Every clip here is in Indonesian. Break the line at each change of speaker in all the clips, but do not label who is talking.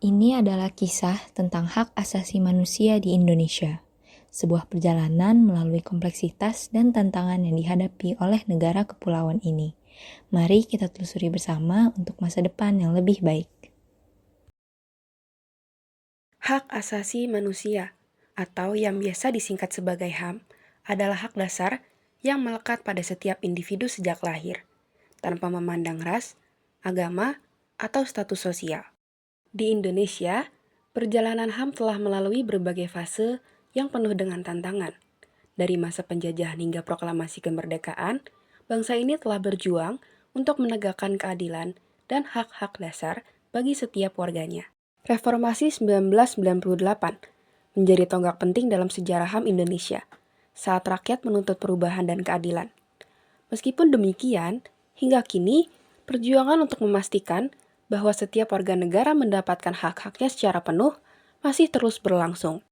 Ini adalah kisah tentang hak asasi manusia di Indonesia, sebuah perjalanan melalui kompleksitas dan tantangan yang dihadapi oleh negara kepulauan ini. Mari kita telusuri bersama untuk masa depan yang lebih baik.
Hak asasi manusia, atau yang biasa disingkat sebagai HAM, adalah hak dasar yang melekat pada setiap individu sejak lahir, tanpa memandang ras, agama, atau status sosial. Di Indonesia, perjalanan HAM telah melalui berbagai fase yang penuh dengan tantangan. Dari masa penjajahan hingga proklamasi kemerdekaan, bangsa ini telah berjuang untuk menegakkan keadilan dan hak-hak dasar bagi setiap warganya. Reformasi 1998 menjadi tonggak penting dalam sejarah HAM Indonesia saat rakyat menuntut perubahan dan keadilan. Meskipun demikian, hingga kini perjuangan untuk memastikan bahwa setiap warga negara mendapatkan hak-haknya secara penuh masih terus berlangsung.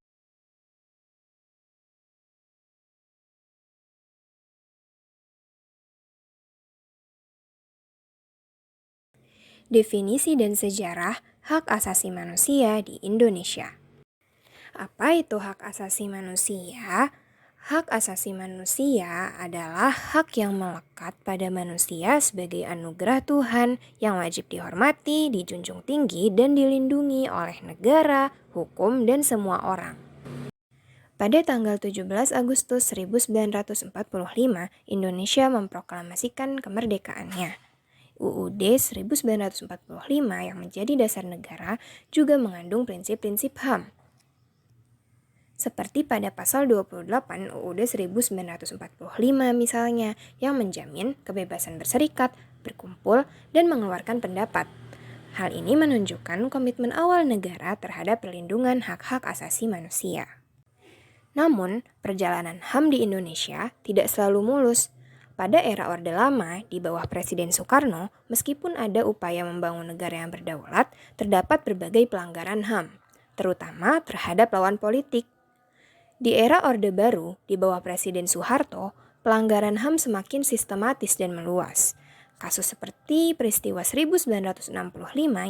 Definisi dan sejarah hak asasi manusia di Indonesia. Apa itu hak asasi manusia? Hak asasi manusia adalah hak yang melekat pada manusia sebagai anugerah Tuhan yang wajib dihormati, dijunjung tinggi, dan dilindungi oleh negara, hukum, dan semua orang. Pada tanggal 17 Agustus 1945, Indonesia memproklamasikan kemerdekaannya. UUD 1945 yang menjadi dasar negara juga mengandung prinsip-prinsip HAM. Seperti pada pasal 28 UUD 1945 misalnya, yang menjamin kebebasan berserikat, berkumpul, dan mengeluarkan pendapat. Hal ini menunjukkan komitmen awal negara terhadap perlindungan hak-hak asasi manusia. Namun, perjalanan HAM di Indonesia tidak selalu mulus. Pada era Orde Lama, di bawah Presiden Soekarno, meskipun ada upaya membangun negara yang berdaulat, terdapat berbagai pelanggaran HAM, terutama terhadap lawan politik. Di era Orde Baru, di bawah Presiden Soeharto, pelanggaran HAM semakin sistematis dan meluas. Kasus seperti peristiwa 1965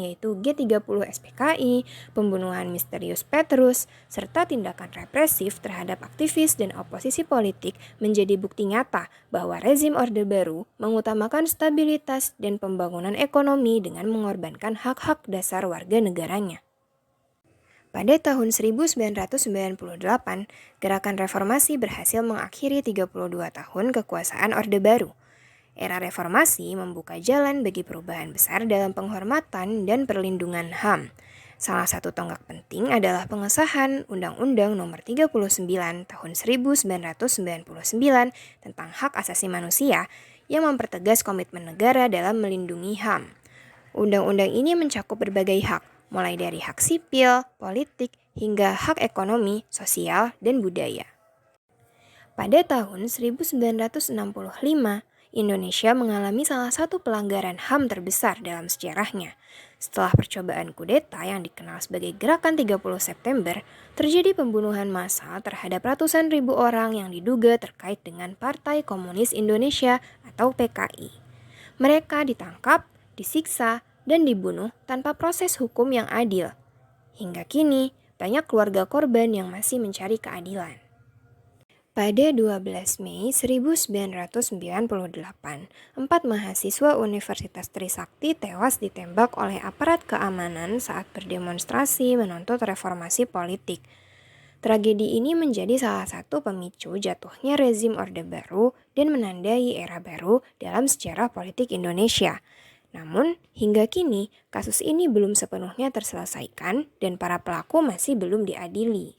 yaitu G30 SPKI, pembunuhan misterius Petrus, serta tindakan represif terhadap aktivis dan oposisi politik menjadi bukti nyata bahwa rezim Orde Baru mengutamakan stabilitas dan pembangunan ekonomi dengan mengorbankan hak-hak dasar warga negaranya. Pada tahun 1998, gerakan reformasi berhasil mengakhiri 32 tahun kekuasaan Orde Baru. Era reformasi membuka jalan bagi perubahan besar dalam penghormatan dan perlindungan HAM. Salah satu tonggak penting adalah pengesahan Undang-Undang Nomor 39 Tahun 1999 tentang Hak Asasi Manusia yang mempertegas komitmen negara dalam melindungi HAM. Undang-undang ini mencakup berbagai hak, mulai dari hak sipil, politik, hingga hak ekonomi, sosial, dan budaya. Pada tahun 1965, Indonesia mengalami salah satu pelanggaran HAM terbesar dalam sejarahnya. Setelah percobaan kudeta yang dikenal sebagai Gerakan 30 September, terjadi pembunuhan massal terhadap ratusan ribu orang yang diduga terkait dengan Partai Komunis Indonesia atau PKI. Mereka ditangkap, disiksa, dan dibunuh tanpa proses hukum yang adil. Hingga kini, banyak keluarga korban yang masih mencari keadilan. Pada 12 Mei 1998, 4 mahasiswa Universitas Trisakti tewas ditembak oleh aparat keamanan saat berdemonstrasi menuntut reformasi politik. Tragedi ini menjadi salah satu pemicu jatuhnya rezim Orde Baru dan menandai era baru dalam sejarah politik Indonesia. Namun, hingga kini, kasus ini belum sepenuhnya terselesaikan dan para pelaku masih belum diadili.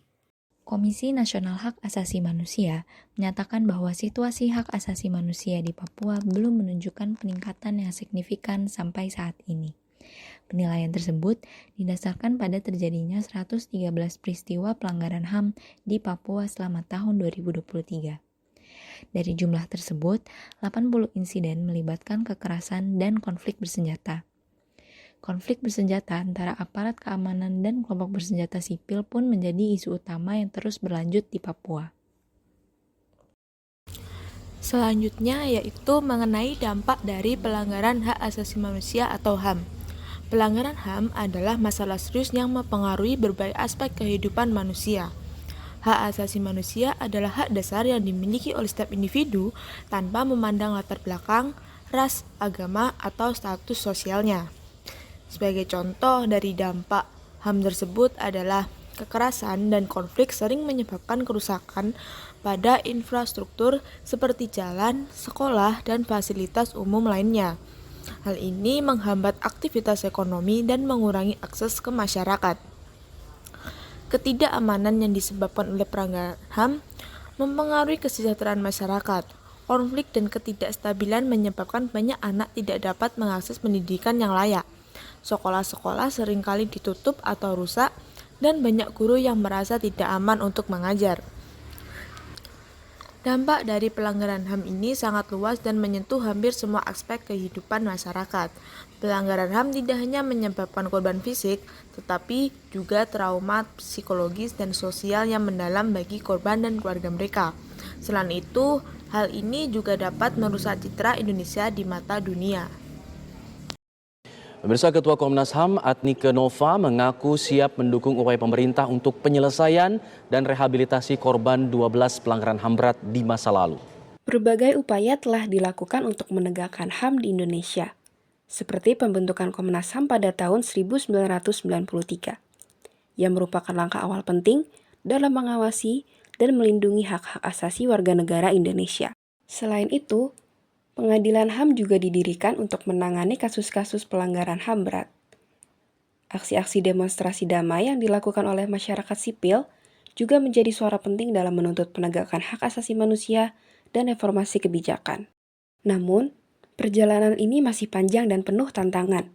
Komisi Nasional Hak Asasi Manusia menyatakan bahwa situasi hak asasi manusia di Papua belum menunjukkan peningkatan yang signifikan sampai saat ini. Penilaian tersebut didasarkan pada terjadinya 113 peristiwa pelanggaran HAM di Papua selama tahun 2023. Dari jumlah tersebut, 80 insiden melibatkan kekerasan dan konflik bersenjata. Konflik bersenjata antara aparat keamanan dan kelompok bersenjata sipil pun menjadi isu utama yang terus berlanjut di Papua.
Selanjutnya yaitu mengenai dampak dari pelanggaran hak asasi manusia atau HAM. Pelanggaran HAM adalah masalah serius yang mempengaruhi berbagai aspek kehidupan manusia. Hak asasi manusia adalah hak dasar yang dimiliki oleh setiap individu tanpa memandang latar belakang, ras, agama, atau status sosialnya. Sebagai contoh dari dampak HAM tersebut adalah kekerasan dan konflik sering menyebabkan kerusakan pada infrastruktur seperti jalan, sekolah, dan fasilitas umum lainnya. Hal ini menghambat aktivitas ekonomi dan mengurangi akses ke masyarakat. Ketidakamanan yang disebabkan oleh pelanggaran HAM mempengaruhi kesejahteraan masyarakat. Konflik dan ketidakstabilan menyebabkan banyak anak tidak dapat mengakses pendidikan yang layak. Sekolah-sekolah seringkali ditutup atau rusak, dan banyak guru yang merasa tidak aman untuk mengajar. Dampak dari pelanggaran HAM ini sangat luas dan menyentuh hampir semua aspek kehidupan masyarakat. Pelanggaran HAM tidak hanya menyebabkan korban fisik, tetapi juga trauma psikologis dan sosial yang mendalam bagi korban dan keluarga mereka. Selain itu, hal ini juga dapat merusak citra Indonesia di mata dunia.
Pemirsa, Ketua Komnas HAM Adnike Nova mengaku siap mendukung upaya pemerintah untuk penyelesaian dan rehabilitasi korban 12 pelanggaran HAM berat di masa lalu.
Berbagai upaya telah dilakukan untuk menegakkan HAM di Indonesia, seperti pembentukan Komnas HAM pada tahun 1993, yang merupakan langkah awal penting dalam mengawasi dan melindungi hak-hak asasi warga negara Indonesia. Selain itu, Pengadilan HAM juga didirikan untuk menangani kasus-kasus pelanggaran HAM berat. Aksi-aksi demonstrasi damai yang dilakukan oleh masyarakat sipil juga menjadi suara penting dalam menuntut penegakan hak asasi manusia dan reformasi kebijakan. Namun, perjalanan ini masih panjang dan penuh tantangan.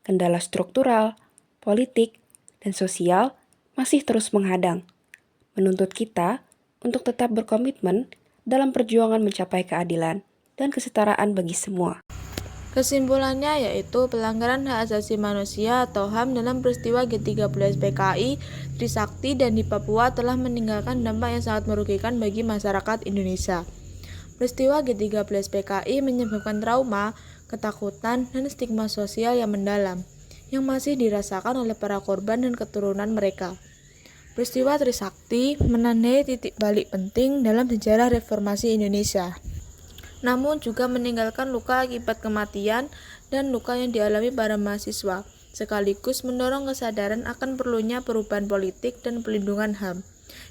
Kendala struktural, politik, dan sosial masih terus menghadang, menuntut kita untuk tetap berkomitmen dalam perjuangan mencapai keadilan dan kesetaraan bagi semua.
Kesimpulannya yaitu pelanggaran hak asasi manusia atau HAM dalam peristiwa G13 PKI, Trisakti, dan di Papua telah meninggalkan dampak yang sangat merugikan bagi masyarakat Indonesia. Peristiwa G13 PKI menyebabkan trauma, ketakutan, dan stigma sosial yang mendalam, yang masih dirasakan oleh para korban dan keturunan mereka. Peristiwa Trisakti menandai titik balik penting dalam sejarah reformasi Indonesia, namun juga meninggalkan luka akibat kematian dan luka yang dialami para mahasiswa, sekaligus mendorong kesadaran akan perlunya perubahan politik dan pelindungan HAM.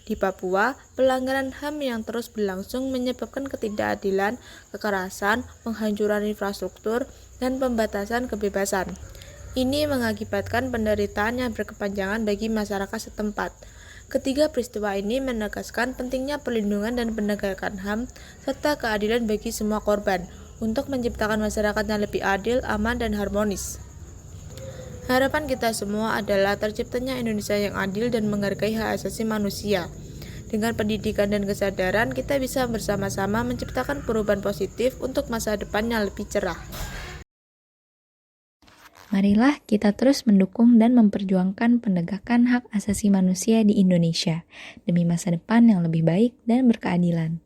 Di Papua, pelanggaran HAM yang terus berlangsung menyebabkan ketidakadilan, kekerasan, penghancuran infrastruktur, dan pembatasan kebebasan. Ini mengakibatkan penderitaan yang berkepanjangan bagi masyarakat setempat. Ketiga peristiwa ini menegaskan pentingnya perlindungan dan penegakan HAM serta keadilan bagi semua korban untuk menciptakan masyarakat yang lebih adil, aman, dan harmonis. Harapan kita semua adalah terciptanya Indonesia yang adil dan menghargai hak asasi manusia. Dengan pendidikan dan kesadaran, kita bisa bersama-sama menciptakan perubahan positif untuk masa depan yang lebih cerah.
Marilah kita terus mendukung dan memperjuangkan penegakan hak asasi manusia di Indonesia demi masa depan yang lebih baik dan berkeadilan.